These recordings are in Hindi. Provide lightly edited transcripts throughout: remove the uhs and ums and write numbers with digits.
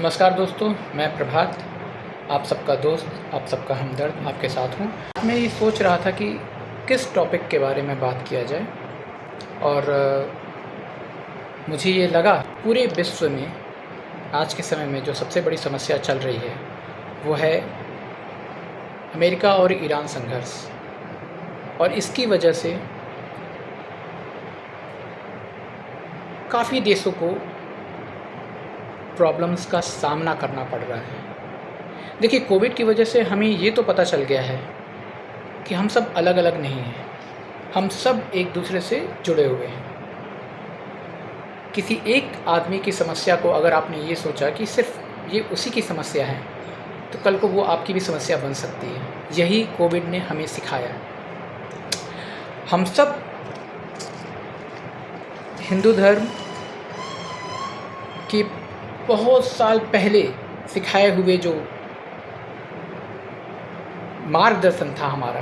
नमस्कार दोस्तों, मैं प्रभात, आप सबका दोस्त, आप सबका हमदर्द आपके साथ हूँ। मैं ये सोच रहा था कि किस टॉपिक के बारे में बात किया जाए और मुझे ये लगा पूरे विश्व में आज के समय में जो सबसे बड़ी समस्या चल रही है वो है अमेरिका और ईरान संघर्ष। और इसकी वजह से काफ़ी देशों को प्रॉब्लम्स का सामना करना पड़ रहा है। देखिए, कोविड की वजह से हमें ये तो पता चल गया है कि हम सब अलग अलग नहीं हैं, हम सब एक दूसरे से जुड़े हुए हैं। किसी एक आदमी की समस्या को अगर आपने ये सोचा कि सिर्फ ये उसी की समस्या है, तो कल को वो आपकी भी समस्या बन सकती है। यही कोविड ने हमें सिखाया। हम सब हिंदू धर्म की बहुत साल पहले सिखाए हुए जो मार्गदर्शन था हमारा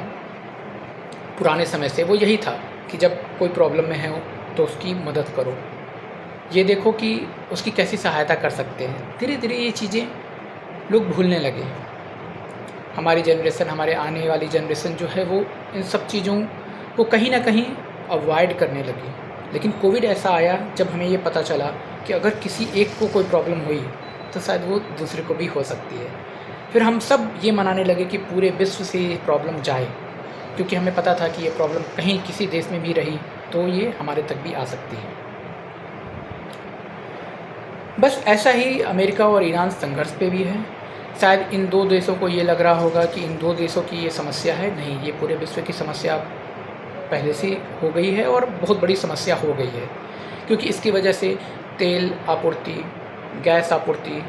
पुराने समय से, वो यही था कि जब कोई प्रॉब्लम में है तो उसकी मदद करो, ये देखो कि उसकी कैसी सहायता कर सकते हैं। धीरे धीरे ये चीज़ें लोग भूलने लगे। हमारी जनरेशन, हमारे आने वाली जनरेशन जो है वो इन सब चीज़ों को कहीं ना कहीं अवॉइड करने लगी। लेकिन कोविड ऐसा आया जब हमें ये पता चला कि अगर किसी एक को कोई प्रॉब्लम हुई तो शायद वो दूसरे को भी हो सकती है। फिर हम सब ये मनाने लगे कि पूरे विश्व से ये प्रॉब्लम जाए, क्योंकि हमें पता था कि ये प्रॉब्लम कहीं किसी देश में भी रही तो ये हमारे तक भी आ सकती है। बस ऐसा ही अमेरिका और ईरान संघर्ष पे भी है। शायद इन दो देशों को ये लग रहा होगा कि इन दो देशों की ये समस्या है, नहीं, ये पूरे विश्व की समस्या पहले से हो गई है और बहुत बड़ी समस्या हो गई है, क्योंकि इसकी वजह से तेल आपूर्ति, गैस आपूर्ति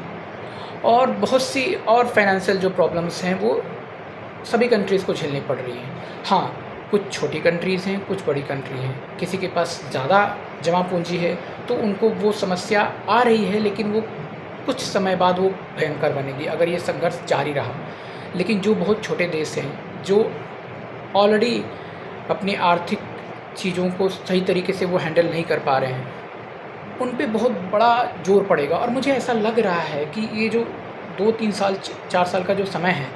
और बहुत सी और फाइनेंशियल जो प्रॉब्लम्स हैं वो सभी कंट्रीज़ को झेलनी पड़ रही हैं। हाँ, कुछ छोटी कंट्रीज़ हैं, कुछ बड़ी कंट्री हैं। किसी के पास ज़्यादा जमा पूंजी है तो उनको वो समस्या आ रही है, लेकिन वो कुछ समय बाद वो भयंकर बनेगी अगर ये संघर्ष जारी रहा। लेकिन जो बहुत छोटे देश हैं, जो ऑलरेडी अपनी आर्थिक चीज़ों को सही तरीके से वो हैंडल नहीं कर पा रहे हैं, उन पे बहुत बड़ा ज़ोर पड़ेगा। और मुझे ऐसा लग रहा है कि ये जो 2-3 साल 4 साल का जो समय है,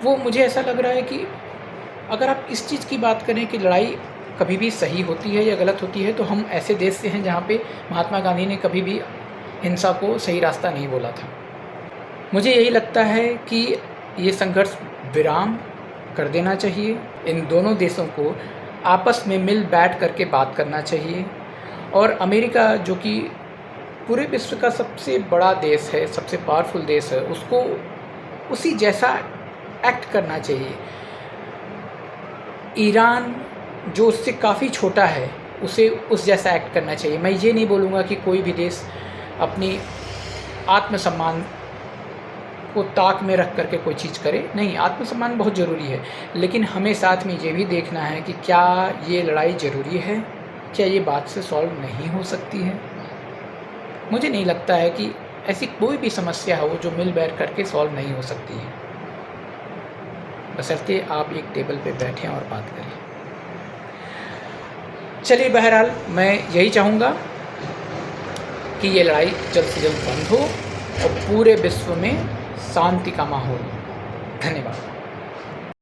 वो मुझे ऐसा लग रहा है कि अगर आप इस चीज़ की बात करें कि लड़ाई कभी भी सही होती है या गलत होती है, तो हम ऐसे देश से हैं जहाँ पे महात्मा गांधी ने कभी भी हिंसा को सही रास्ता नहीं बोला था। मुझे यही लगता है कि ये संघर्ष विराम कर देना चाहिए। इन दोनों देशों को आपस में मिल बैठ करके बात करना चाहिए। और अमेरिका, जो कि पूरे विश्व का सबसे बड़ा देश है, सबसे पावरफुल देश है, उसको उसी जैसा एक्ट करना चाहिए। ईरान, जो उससे काफ़ी छोटा है, उसे उस जैसा एक्ट करना चाहिए। मैं ये नहीं बोलूँगा कि कोई भी देश अपनी आत्मसम्मान को ताक में रख करके कोई चीज़ करे, नहीं, आत्मसम्मान बहुत ज़रूरी है, लेकिन हमें साथ में ये भी देखना है कि क्या ये लड़ाई ज़रूरी है, क्या ये बात से सॉल्व नहीं हो सकती है। मुझे नहीं लगता है कि ऐसी कोई भी समस्या हो जो मिल बैठ करके सॉल्व नहीं हो सकती है, बशर्ते आप एक टेबल पे बैठें और बात करें। चलिए, बहरहाल मैं यही चाहूँगा कि ये लड़ाई जल्द से जल्द बंद हो और पूरे विश्व में शांति का माहौल। धन्यवाद।